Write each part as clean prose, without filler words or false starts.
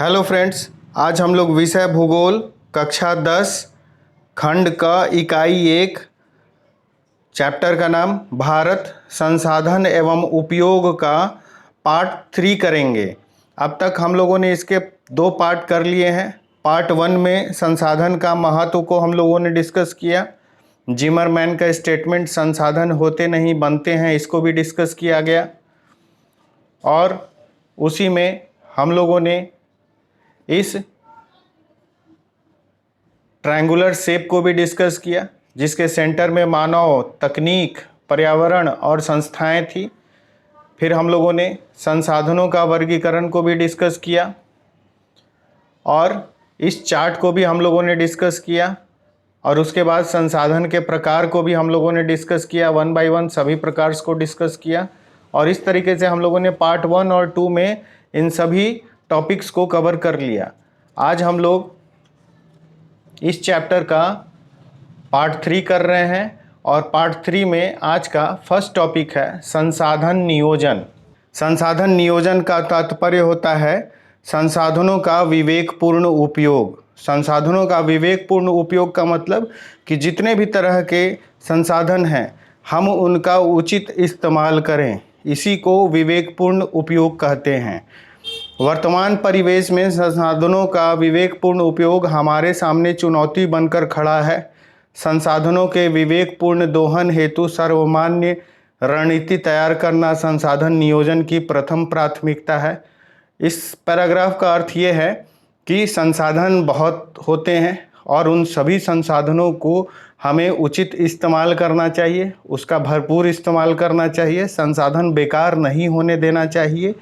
Hello friends, आज हम लोग विषय भूगोल कक्षा 10 खंड का इकाई 1 चैप्टर का नाम भारत संसाधन एवं उपयोग का पार्ट 3 करेंगे। अब तक हम लोगों ने इसके 2 पार्ट कर लिए हैं। पार्ट 1 में संसाधन का महत्व को हम लोगों ने डिस्कस किया। जिमरमैन का स्टेटमेंट संसाधन होते नहीं बनते हैं, इसको भी डिस्कस किया गया और उसी में हम लोगों ने इस ट्रायंगुलर शेप को भी डिस्कस किया जिसके सेंटर में मानव, तकनीक, पर्यावरण और संस्थाएं थी। फिर हम लोगों ने संसाधनों का वर्गीकरण को भी डिस्कस किया और इस चार्ट को भी हम लोगों ने डिस्कस किया और उसके बाद संसाधन के प्रकार को भी हम लोगों ने डिस्कस किया। 1 बाय 1 सभी प्रकार को डिस्कस किया और इस तरीके से हम लोगों ने पार्ट 1 और 2 में इन सभी टॉपिक्स को कवर कर लिया। आज हम लोग इस चैप्टर का पार्ट 3 कर रहे हैं और पार्ट 3 में आज का फर्स्ट टॉपिक है संसाधन नियोजन। संसाधन नियोजन का तात्पर्य होता है संसाधनों का विवेकपूर्ण उपयोग। संसाधनों का विवेकपूर्ण उपयोग का मतलब कि जितने भी तरह के संसाधन हैं हम उनका उचित इस्तेमाल करें, इसी को विवेकपूर्ण उपयोग कहते हैं। वर्तमान परिवेश में संसाधनों का विवेकपूर्ण उपयोग हमारे सामने चुनौती बनकर खड़ा है। संसाधनों के विवेकपूर्ण दोहन हेतु सर्वमान्य रणनीति तैयार करना संसाधन नियोजन की प्रथम प्राथमिकता है। इस पैराग्राफ का अर्थ ये है कि संसाधन बहुत होते हैं और उन सभी संसाधनों को हमें उचित इस्तेमाल करना चाहिए, उसका भरपूर इस्तेमाल करना चाहिए। संसाधन बेकार नहीं होने देना चाहिए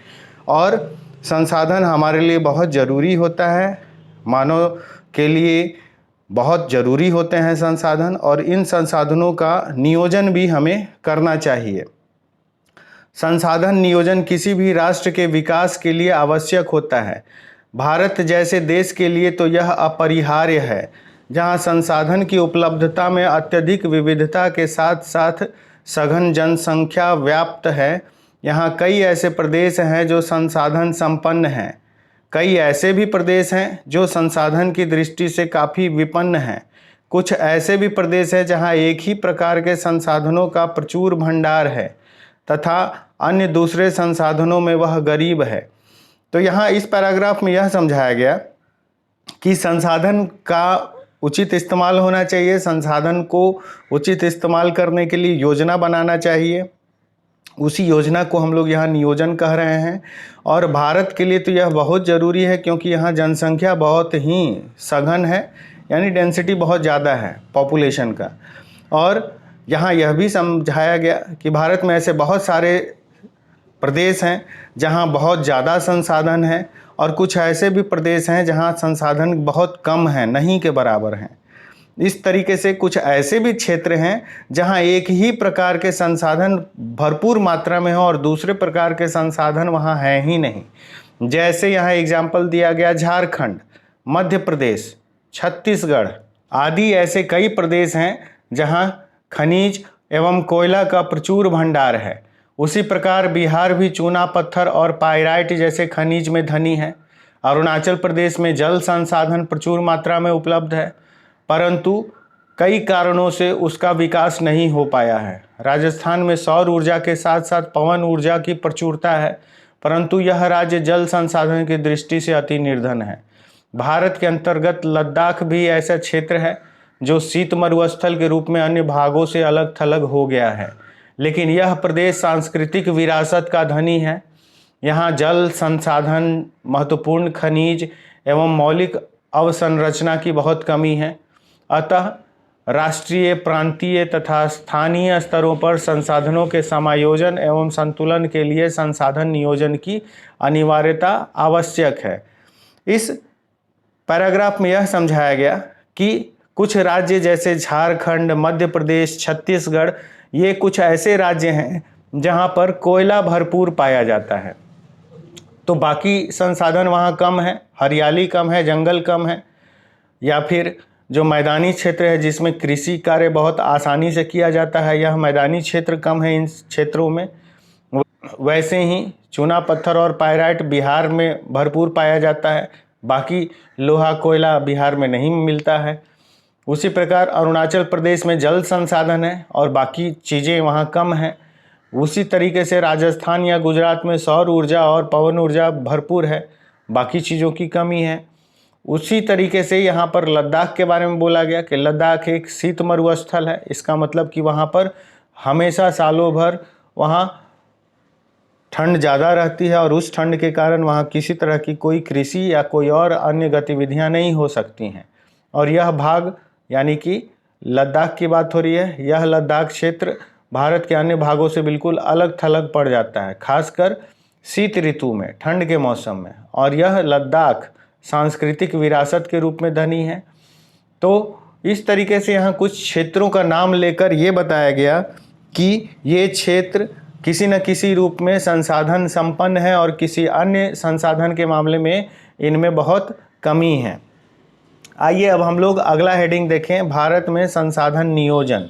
और संसाधन हमारे लिए बहुत ज़रूरी होता है, मानव के लिए बहुत ज़रूरी होते हैं संसाधन, और इन संसाधनों का नियोजन भी हमें करना चाहिए। संसाधन नियोजन किसी भी राष्ट्र के विकास के लिए आवश्यक होता है। भारत जैसे देश के लिए तो यह अपरिहार्य है, जहां संसाधन की उपलब्धता में अत्यधिक विविधता के साथ साथ सघन जनसंख्या व्याप्त है। यहाँ कई ऐसे प्रदेश हैं जो संसाधन संपन्न हैं, कई ऐसे भी प्रदेश हैं जो संसाधन की दृष्टि से काफ़ी विपन्न हैं। कुछ ऐसे भी प्रदेश हैं जहाँ एक ही प्रकार के संसाधनों का प्रचुर भंडार है तथा अन्य दूसरे संसाधनों में वह गरीब है। तो यहाँ इस पैराग्राफ में यह समझाया गया कि संसाधन का उचित इस्तेमाल होना चाहिए, संसाधन को उचित इस्तेमाल करने के लिए योजना बनाना चाहिए। उसी योजना को हम लोग यहाँ नियोजन कह रहे हैं और भारत के लिए तो यह बहुत ज़रूरी है क्योंकि यहाँ जनसंख्या बहुत ही सघन है, यानी डेंसिटी बहुत ज़्यादा है पॉपुलेशन का। और यहाँ यह भी समझाया गया कि भारत में ऐसे बहुत सारे प्रदेश हैं जहाँ बहुत ज़्यादा संसाधन हैं और कुछ ऐसे भी प्रदेश हैं जहाँ संसाधन बहुत कम हैं, नहीं के बराबर हैं। इस तरीके से कुछ ऐसे भी क्षेत्र हैं जहां एक ही प्रकार के संसाधन भरपूर मात्रा में हो और दूसरे प्रकार के संसाधन वहां हैं ही नहीं। जैसे यहाँ एग्जाम्पल दिया गया झारखंड, मध्य प्रदेश, छत्तीसगढ़ आदि ऐसे कई प्रदेश हैं जहां खनिज एवं कोयला का प्रचुर भंडार है। उसी प्रकार बिहार भी चूना पत्थर और पाइराइट जैसे खनिज में धनी है। अरुणाचल प्रदेश में जल संसाधन प्रचुर मात्रा में उपलब्ध है, परंतु कई कारणों से उसका विकास नहीं हो पाया है। राजस्थान में सौर ऊर्जा के साथ साथ पवन ऊर्जा की प्रचुरता है, परंतु यह राज्य जल संसाधन की दृष्टि से अति निर्धन है। भारत के अंतर्गत लद्दाख भी ऐसा क्षेत्र है जो शीत मरुस्थल के रूप में अन्य भागों से अलग थलग हो गया है, लेकिन यह प्रदेश सांस्कृतिक विरासत का धनी है। यहाँ जल संसाधन, महत्वपूर्ण खनिज एवं मौलिक अवसंरचना की बहुत कमी है। अतः राष्ट्रीय, प्रांतीय तथा स्थानीय स्तरों पर संसाधनों के समायोजन एवं संतुलन के लिए संसाधन नियोजन की अनिवार्यता आवश्यक है। इस पैराग्राफ में यह समझाया गया कि कुछ राज्य जैसे झारखंड, मध्य प्रदेश, छत्तीसगढ़, ये कुछ ऐसे राज्य हैं जहां पर कोयला भरपूर पाया जाता है, तो बाकी संसाधन वहाँ कम है, हरियाली कम है, जंगल कम है, या फिर जो मैदानी क्षेत्र है जिसमें कृषि कार्य बहुत आसानी से किया जाता है, यह मैदानी क्षेत्र कम है इन क्षेत्रों में। वैसे ही चूना पत्थर और पाइराइट बिहार में भरपूर पाया जाता है, बाकी लोहा कोयला बिहार में नहीं मिलता है। उसी प्रकार अरुणाचल प्रदेश में जल संसाधन है और बाकी चीज़ें वहाँ कम हैं। उसी तरीके से राजस्थान या गुजरात में सौर ऊर्जा और पवन ऊर्जा भरपूर है, बाकी चीज़ों की कमी है। उसी तरीके से यहाँ पर लद्दाख के बारे में बोला गया कि लद्दाख एक शीत मरुस्थल है। इसका मतलब कि वहाँ पर हमेशा सालों भर वहाँ ठंड ज़्यादा रहती है और उस ठंड के कारण वहाँ किसी तरह की कोई कृषि या कोई और अन्य गतिविधियाँ नहीं हो सकती हैं। और यह भाग यानी कि लद्दाख की बात हो रही है, यह लद्दाख क्षेत्र भारत के अन्य भागों से बिल्कुल अलग थलग पड़ जाता है, खासकर शीत ऋतु में, ठंड के मौसम में। और यह लद्दाख सांस्कृतिक विरासत के रूप में धनी है। तो इस तरीके से यहाँ कुछ क्षेत्रों का नाम लेकर ये बताया गया कि ये क्षेत्र किसी न किसी रूप में संसाधन संपन्न है और किसी अन्य संसाधन के मामले में इनमें बहुत कमी है। आइए अब हम लोग अगला हेडिंग देखें, भारत में संसाधन नियोजन।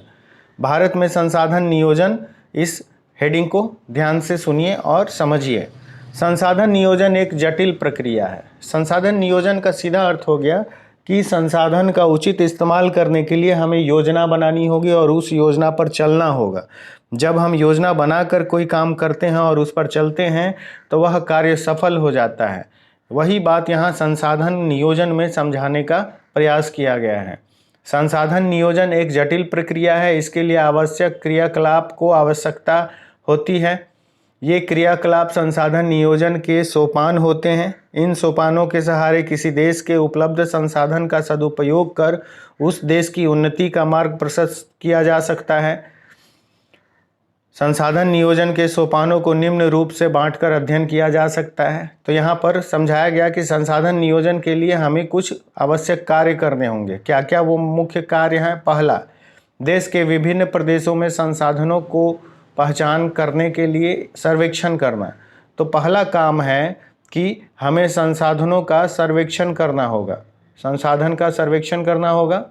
भारत में संसाधन नियोजन, इस हेडिंग को ध्यान से सुनिए और समझिए। संसाधन नियोजन एक जटिल प्रक्रिया है। संसाधन नियोजन का सीधा अर्थ हो गया कि संसाधन का उचित इस्तेमाल करने के लिए हमें योजना बनानी होगी और उस योजना पर चलना होगा। जब हम योजना बनाकर कोई काम करते हैं और उस पर चलते हैं तो वह कार्य सफल हो जाता है। वही बात यहाँ संसाधन नियोजन में समझाने का प्रयास किया गया है। संसाधन नियोजन एक जटिल प्रक्रिया है। इसके लिए आवश्यक क्रियाकलाप को आवश्यकता होती है। ये क्रियाकलाप संसाधन नियोजन के सोपान होते हैं। इन सोपानों के सहारे किसी देश के उपलब्ध संसाधन का सदुपयोग कर उस देश की उन्नति का मार्ग प्रशस्त किया जा सकता है। संसाधन नियोजन के सोपानों को निम्न रूप से बांटकर अध्ययन किया जा सकता है। तो यहाँ पर समझाया गया कि संसाधन नियोजन के लिए हमें कुछ आवश्यक कार्य करने होंगे। क्या क्या वो मुख्य कार्य हैं? पहला, देश के विभिन्न प्रदेशों में संसाधनों को पहचान करने के लिए सर्वेक्षण करना। तो पहला काम है कि हमें संसाधनों का सर्वेक्षण करना होगा, संसाधन का सर्वेक्षण करना होगा।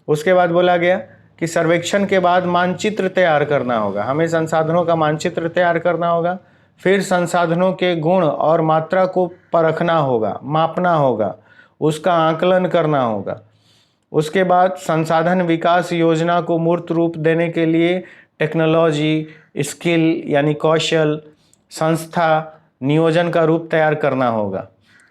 उसके बाद बोला गया कि सर्वेक्षण के बाद मानचित्र तैयार करना होगा। हमें संसाधनों का मानचित्र तैयार करना होगा। फिर संसाधनों के गुण और मात्रा को परखना होगा, मापना होगा, उसका आकलन करना होगा। उसके बाद संसाधन विकास योजना को मूर्त रूप देने के लिए टेक्नोलॉजी, स्किल यानी कौशल, संस्था, नियोजन का रूप तैयार करना होगा।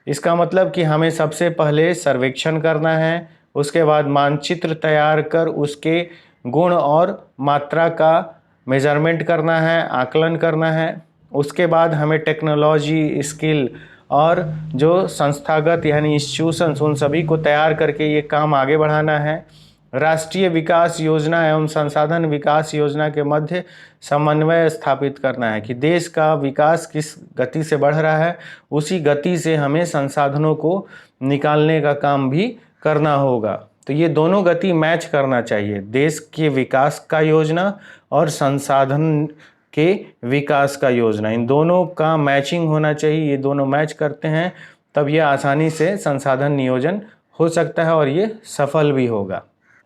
इसका मतलब कि हमें सबसे पहले सर्वेक्षण करना है, उसके बाद मानचित्र तैयार कर उसके गुण और मात्रा का मेजरमेंट करना है, आकलन करना है। उसके बाद हमें टेक्नोलॉजी, स्किल और जो संस्थागत यानी इंस्टीट्यूशंस, उन सभी को तैयार करके ये काम आगे बढ़ाना है। राष्ट्रीय विकास योजना एवं संसाधन विकास योजना के मध्य समन्वय स्थापित करना है कि देश का विकास किस गति से बढ़ रहा है, उसी गति से हमें संसाधनों को निकालने का काम भी करना होगा। तो ये दोनों गति मैच करना चाहिए, देश के विकास का योजना और संसाधन के विकास का योजना, इन दोनों का मैचिंग होना चाहिए। ये दोनों मैच करते हैं तब ये आसानी से संसाधन नियोजन हो सकता है और ये सफल भी होगा।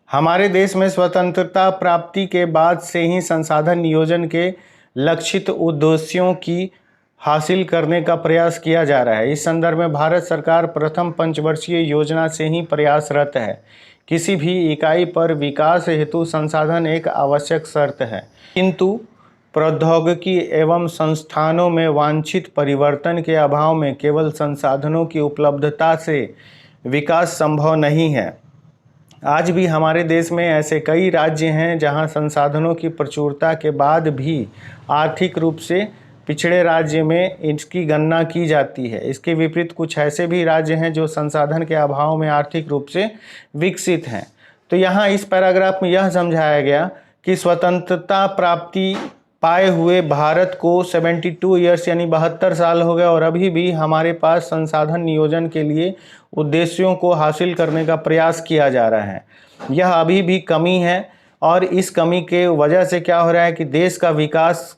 हमारे देश में स्वतंत्रता प्राप्ति के बाद से ही संसाधन नियोजन के लक्षित उद्देश्यों की हासिल करने का प्रयास किया जा रहा है। इस संदर्भ में भारत सरकार प्रथम पंचवर्षीय योजना से ही प्रयासरत है। किसी भी इकाई पर विकास हेतु संसाधन एक आवश्यक शर्त है, किंतु प्रौद्योगिकी एवं संस्थानों में वांछित परिवर्तन के अभाव में केवल संसाधनों की उपलब्धता से विकास संभव नहीं है। आज भी हमारे देश में ऐसे कई राज्य हैं जहां संसाधनों की प्रचुरता के बाद भी आर्थिक रूप से पिछड़े राज्य में इसकी गणना की जाती है। इसके विपरीत कुछ ऐसे भी राज्य हैं जो संसाधन के अभाव में आर्थिक रूप से विकसित हैं। तो यहाँ इस पैराग्राफ में यह समझाया गया कि स्वतंत्रता प्राप्ति पाए हुए भारत को 72 ईयर्स यानी 72 साल हो गए और अभी भी हमारे पास संसाधन नियोजन के लिए उद्देश्यों को हासिल करने का प्रयास किया जा रहा है। यह अभी भी कमी है और इस कमी के वजह से क्या हो रहा है कि देश का विकास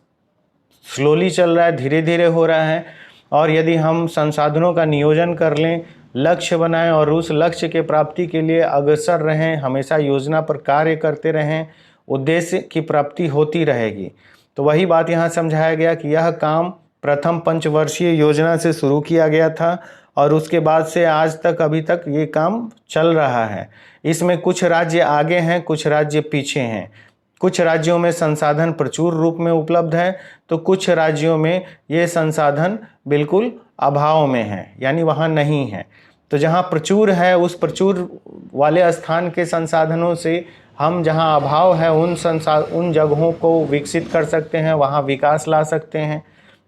स्लोली चल रहा है, धीरे धीरे हो रहा है। और यदि हम संसाधनों का नियोजन कर लें, लक्ष्य बनाएं और उस लक्ष्य के प्राप्ति के लिए अग्रसर रहें, हमेशा योजना पर कार्य करते रहें, उद्देश्य की प्राप्ति होती रहेगी। तो वही बात यहाँ समझाया गया कि यह काम प्रथम पंचवर्षीय योजना से शुरू किया गया था और उसके बाद से आज तक अभी तक ये काम चल रहा है। इसमें कुछ राज्य आगे हैं, कुछ राज्य पीछे हैं। कुछ राज्यों में संसाधन प्रचुर रूप में उपलब्ध है, तो कुछ राज्यों में ये संसाधन बिल्कुल अभाव में है, यानी वहाँ नहीं है। तो जहाँ प्रचुर है, उस प्रचुर वाले स्थान के संसाधनों से हम जहाँ अभाव है उन जगहों को विकसित कर सकते हैं, वहाँ विकास ला सकते हैं।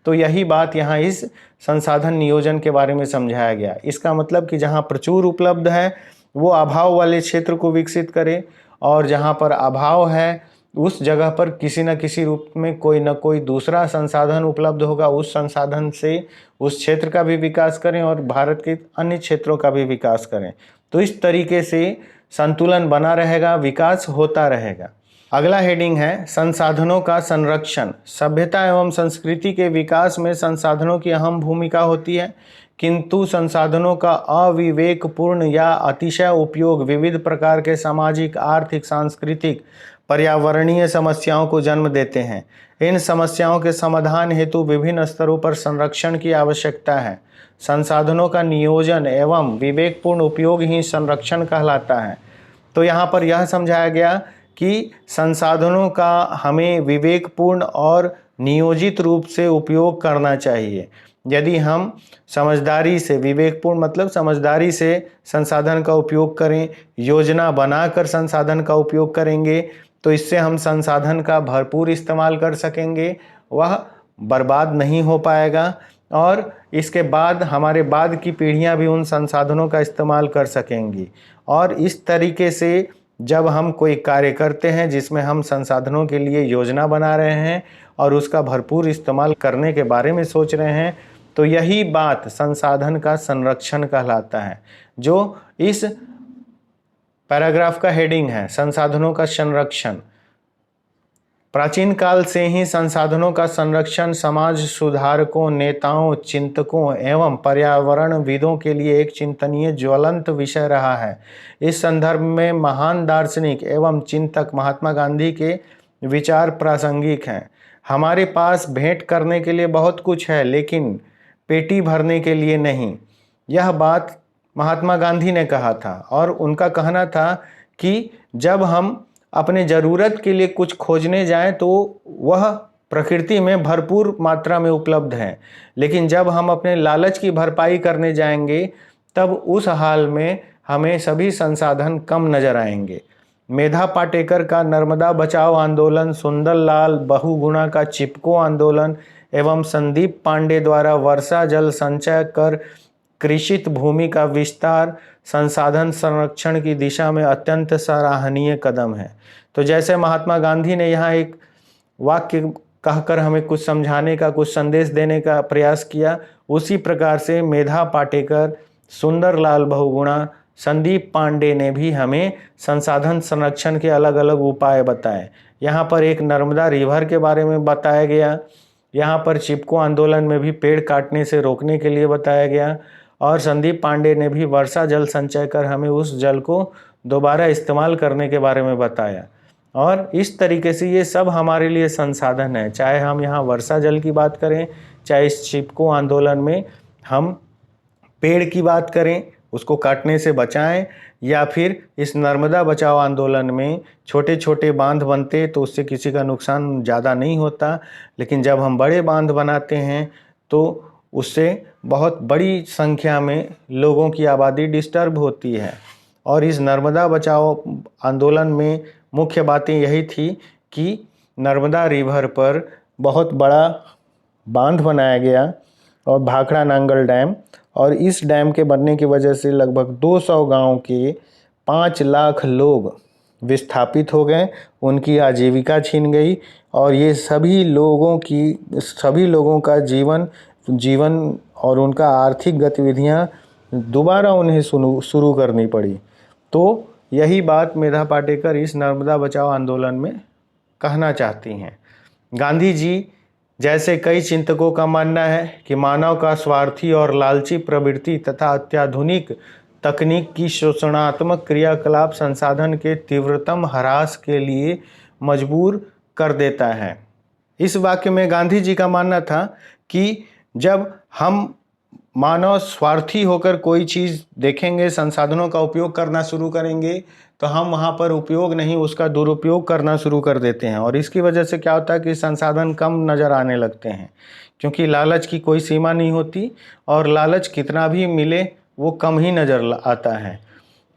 तो यही बात यहाँ इस संसाधन नियोजन के बारे में समझाया गया। इसका मतलब कि जहाँ प्रचुर उपलब्ध है वो अभाव वाले क्षेत्र को विकसित करें, और जहाँ पर अभाव है उस जगह पर किसी न किसी रूप में कोई न कोई दूसरा संसाधन उपलब्ध होगा, उस संसाधन से उस क्षेत्र का भी विकास करें और भारत के अन्य क्षेत्रों का भी विकास करें। तो इस तरीके से संतुलन बना रहेगा, विकास होता रहेगा। अगला हेडिंग है संसाधनों का संरक्षण। सभ्यता एवं संस्कृति के विकास में संसाधनों की अहम भूमिका होती है, किंतु संसाधनों का अविवेकपूर्ण या अतिशय उपयोग विविध प्रकार के सामाजिक, आर्थिक, सांस्कृतिक, पर्यावरणीय समस्याओं को जन्म देते हैं। इन समस्याओं के समाधान हेतु विभिन्न स्तरों पर संरक्षण की आवश्यकता है। संसाधनों का नियोजन एवं विवेकपूर्ण उपयोग ही संरक्षण कहलाता है। तो यहाँ पर यह समझाया गया कि संसाधनों का हमें विवेकपूर्ण और नियोजित रूप से उपयोग करना चाहिए। यदि हम समझदारी से, विवेकपूर्ण मतलब समझदारी से संसाधन का उपयोग करें, योजना बनाकर संसाधन का उपयोग करेंगे, तो इससे हम संसाधन का भरपूर इस्तेमाल कर सकेंगे, वह बर्बाद नहीं हो पाएगा, और इसके बाद हमारे बाद की पीढ़ियां भी उन संसाधनों का इस्तेमाल कर सकेंगी। और इस तरीके से जब हम कोई कार्य करते हैं जिसमें हम संसाधनों के लिए योजना बना रहे हैं और उसका भरपूर इस्तेमाल करने के बारे में सोच रहे हैं, तो यही बात संसाधन का संरक्षण कहलाता है, जो इस पैराग्राफ का हेडिंग है, संसाधनों का संरक्षण। प्राचीन काल से ही संसाधनों का संरक्षण समाज सुधारकों, नेताओं, चिंतकों एवं पर्यावरणविदों के लिए एक चिंतनीय ज्वलंत विषय रहा है। इस संदर्भ में महान दार्शनिक एवं चिंतक महात्मा गांधी के विचार प्रासंगिक हैं। हमारे पास भेंट करने के लिए बहुत कुछ है, लेकिन पेटी भरने के लिए नहीं। यह बात महात्मा गांधी ने कहा था, और उनका कहना था कि जब हम अपने ज़रूरत के लिए कुछ खोजने जाएं तो वह प्रकृति में भरपूर मात्रा में उपलब्ध है, लेकिन जब हम अपने लालच की भरपाई करने जाएंगे तब उस हाल में हमें सभी संसाधन कम नजर आएंगे। मेधा पाटेकर का नर्मदा बचाओ आंदोलन, सुंदरलाल बहुगुणा का चिपको आंदोलन एवं संदीप पांडे द्वारा वर्षा जल संचय कर कृषित भूमि का विस्तार संसाधन संरक्षण की दिशा में अत्यंत सराहनीय कदम है। तो जैसे महात्मा गांधी ने यहाँ एक वाक्य कहकर हमें कुछ समझाने का, कुछ संदेश देने का प्रयास किया, उसी प्रकार से मेधा पाटेकर, सुंदरलाल बहुगुणा, संदीप पांडे ने भी हमें संसाधन संरक्षण के अलग अलग उपाय बताए। यहाँ पर एक नर्मदा रिवर के बारे में बताया गया, यहाँ पर चिपको आंदोलन में भी पेड़ काटने से रोकने के लिए बताया गया, और संदीप पांडे ने भी वर्षा जल संचय कर हमें उस जल को दोबारा इस्तेमाल करने के बारे में बताया। और इस तरीके से ये सब हमारे लिए संसाधन है, चाहे हम यहाँ वर्षा जल की बात करें, चाहे इस चिपको आंदोलन में हम पेड़ की बात करें, उसको काटने से बचाएं, या फिर इस नर्मदा बचाओ आंदोलन में छोटे छोटे बांध बनते तो उससे किसी का नुकसान ज़्यादा नहीं होता, लेकिन जब हम बड़े बांध बनाते हैं तो उससे बहुत बड़ी संख्या में लोगों की आबादी डिस्टर्ब होती है। और इस नर्मदा बचाओ आंदोलन में मुख्य बातें यही थी कि नर्मदा रिवर पर बहुत बड़ा बांध बनाया गया और भाखड़ा नांगल डैम, और इस डैम के बनने की वजह से लगभग 200 गांव के 5 लाख लोग विस्थापित हो गए, उनकी आजीविका छीन गई, और ये सभी लोगों का जीवन और उनका आर्थिक गतिविधियां दोबारा उन्हें शुरू करनी पड़ी। तो यही बात मेधा पाटेकर इस नर्मदा बचाओ आंदोलन में कहना चाहती हैं। गांधी जी जैसे कई चिंतकों का मानना है कि मानव का स्वार्थी और लालची प्रवृत्ति तथा अत्याधुनिक तकनीक की शोषणात्मक क्रियाकलाप संसाधन के तीव्रतम ह्रास के लिए मजबूर कर देता है। इस वाक्य में गांधी जी का मानना था कि जब हम मानव स्वार्थी होकर कोई चीज़ देखेंगे, संसाधनों का उपयोग करना शुरू करेंगे, तो हम वहाँ पर उपयोग नहीं उसका दुरुपयोग करना शुरू कर देते हैं। और इसकी वजह से क्या होता है कि संसाधन कम नज़र आने लगते हैं, क्योंकि लालच की कोई सीमा नहीं होती और लालच कितना भी मिले वो कम ही नज़र आता है।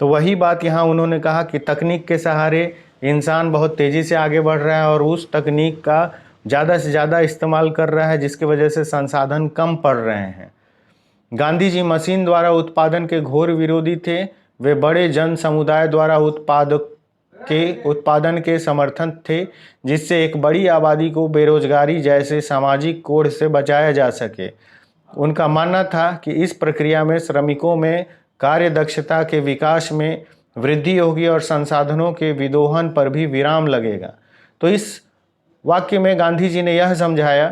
तो वही बात यहाँ उन्होंने कहा कि तकनीक के सहारे इंसान बहुत तेज़ी से आगे बढ़ रहा है और उस तकनीक का ज़्यादा से ज़्यादा इस्तेमाल कर रहा है, जिसकी वजह से संसाधन कम पड़ रहे हैं। गांधी जी मशीन द्वारा उत्पादन के घोर विरोधी थे। वे बड़े जन समुदाय द्वारा उत्पादन के समर्थन थे, जिससे एक बड़ी आबादी को बेरोजगारी जैसे सामाजिक कोढ़ से बचाया जा सके। उनका मानना था कि इस प्रक्रिया में श्रमिकों में कार्य दक्षता के विकास में वृद्धि होगी और संसाधनों के विदोहन पर भी विराम लगेगा। तो इस वाक्य में गांधी जी ने यह समझाया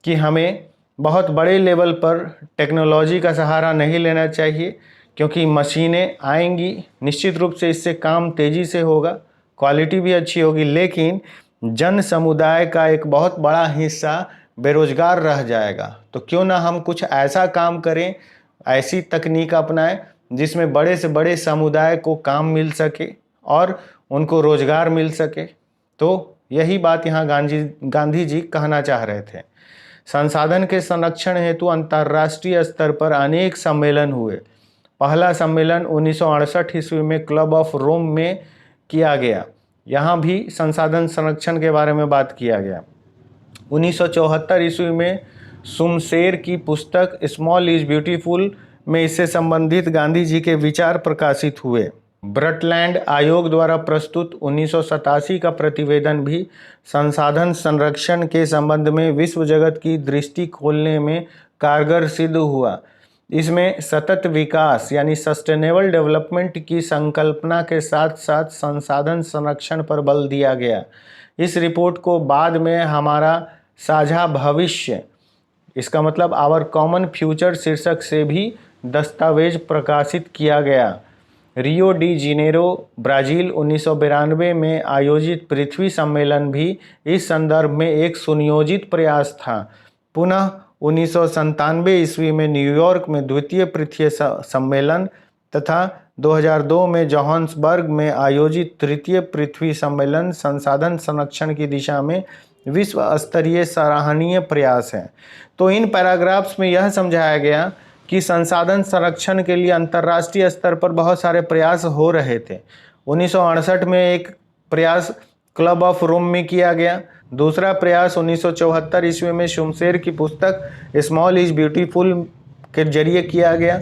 कि हमें बहुत बड़े लेवल पर टेक्नोलॉजी का सहारा नहीं लेना चाहिए, क्योंकि मशीनें आएंगी, निश्चित रूप से इससे काम तेज़ी से होगा, क्वालिटी भी अच्छी होगी, लेकिन जन समुदाय का एक बहुत बड़ा हिस्सा बेरोजगार रह जाएगा। तो क्यों ना हम कुछ ऐसा काम करें, ऐसी तकनीक अपनाएं जिसमें बड़े से बड़े समुदाय को काम मिल सके और उनको रोजगार मिल सके। तो यही बात यहाँ गांधी जी कहना चाह रहे थे। संसाधन के संरक्षण हेतु अंतर्राष्ट्रीय स्तर पर अनेक सम्मेलन हुए। पहला सम्मेलन 1968 ईस्वी में क्लब ऑफ रोम में किया गया। यहाँ भी संसाधन संरक्षण के बारे में बात किया गया। 1974 ईस्वी में शुमशेर की पुस्तक स्मॉल इज ब्यूटीफुल में इससे संबंधित गांधी जी के विचार प्रकाशित हुए। ब्रटलैंड आयोग द्वारा प्रस्तुत 1987 का प्रतिवेदन भी संसाधन संरक्षण के संबंध में विश्व जगत की दृष्टि खोलने में कारगर सिद्ध हुआ। इसमें सतत विकास यानी सस्टेनेबल डेवलपमेंट की संकल्पना के साथ साथ संसाधन संरक्षण पर बल दिया गया। इस रिपोर्ट को बाद में हमारा साझा भविष्य, इसका मतलब आवर कॉमन फ्यूचर शीर्षक से भी दस्तावेज प्रकाशित किया गया। रियो डी जेनेरो ब्राज़ील 1992 में आयोजित पृथ्वी सम्मेलन भी इस संदर्भ में एक सुनियोजित प्रयास था। पुनः 1997 ईस्वी में न्यूयॉर्क में द्वितीय पृथ्वी सम्मेलन तथा 2002 में जोहान्सबर्ग में आयोजित तृतीय पृथ्वी सम्मेलन संसाधन संरक्षण की दिशा में विश्व स्तरीय सराहनीय प्रयास है। तो इन पैराग्राफ्स में यह समझाया गया कि संसाधन संरक्षण के लिए अंतर्राष्ट्रीय स्तर पर बहुत सारे प्रयास हो रहे थे। 1968 में एक प्रयास क्लब ऑफ रोम में किया गया। दूसरा प्रयास 1974 ईस्वी में शुमशेर की पुस्तक स्मॉल इज ब्यूटीफुल के जरिए किया गया।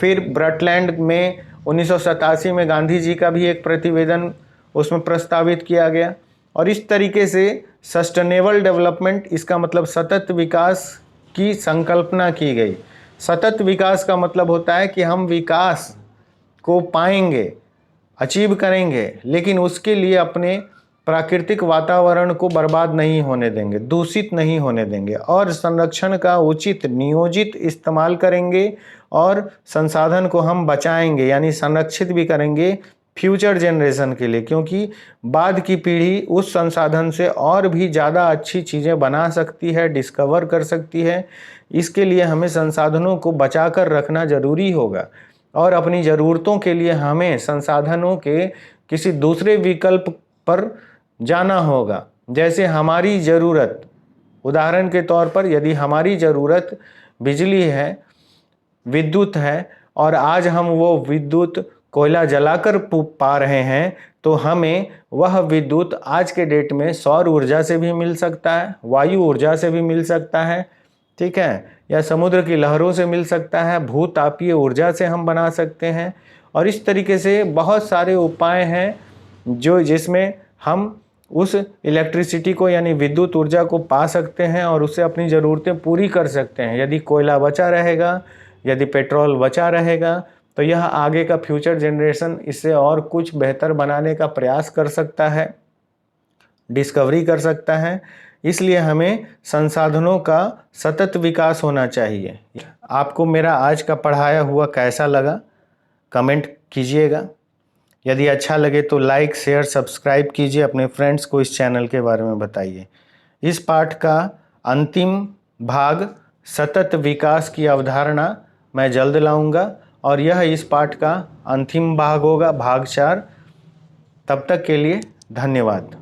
फिर ब्रटलैंड में 1987 में गांधी जी का भी एक प्रतिवेदन उसमें प्रस्तावित किया गया। और इस तरीके से सस्टेनेबल डेवलपमेंट, इसका मतलब सतत विकास की संकल्पना की गई। सतत विकास का मतलब होता है कि हम विकास को पाएंगे, अचीव करेंगे, लेकिन उसके लिए अपने प्राकृतिक वातावरण को बर्बाद नहीं होने देंगे, दूषित नहीं होने देंगे और संरक्षण का उचित नियोजित इस्तेमाल करेंगे और संसाधन को हम बचाएंगे यानी संरक्षित भी करेंगे फ्यूचर जनरेशन के लिए, क्योंकि बाद की पीढ़ी उस संसाधन से और भी ज़्यादा अच्छी चीज़ें बना सकती है, डिस्कवर कर सकती है। इसके लिए हमें संसाधनों को बचा कर रखना ज़रूरी होगा और अपनी ज़रूरतों के लिए हमें संसाधनों के किसी दूसरे विकल्प पर जाना होगा। जैसे हमारी ज़रूरत, उदाहरण के तौर पर यदि हमारी ज़रूरत बिजली है, विद्युत है और आज हम वो विद्युत कोयला जलाकर पा रहे हैं, तो हमें वह विद्युत आज के डेट में सौर ऊर्जा से भी मिल सकता है, वायु ऊर्जा से भी मिल सकता है, ठीक है, या समुद्र की लहरों से मिल सकता है, भूतापीय ऊर्जा से हम बना सकते हैं। और इस तरीके से बहुत सारे उपाय हैं जो जिसमें हम उस इलेक्ट्रिसिटी को यानी विद्युत ऊर्जा को पा सकते हैं और उससे अपनी ज़रूरतें पूरी कर सकते हैं। यदि कोयला बचा रहेगा, यदि पेट्रोल बचा रहेगा, तो यह आगे का फ्यूचर जनरेशन इससे और कुछ बेहतर बनाने का प्रयास कर सकता है, डिस्कवरी कर सकता है। इसलिए हमें संसाधनों का सतत विकास होना चाहिए। आपको मेरा आज का पढ़ाया हुआ कैसा लगा, कमेंट कीजिएगा। यदि अच्छा लगे तो लाइक, शेयर, सब्सक्राइब कीजिए, अपने फ्रेंड्स को इस चैनल के बारे में बताइए। इस पाठ का अंतिम भाग सतत विकास की अवधारणा मैं जल्द लाऊंगा और यह इस पाठ का अंतिम भाग होगा, भाग 4। तब तक के लिए धन्यवाद।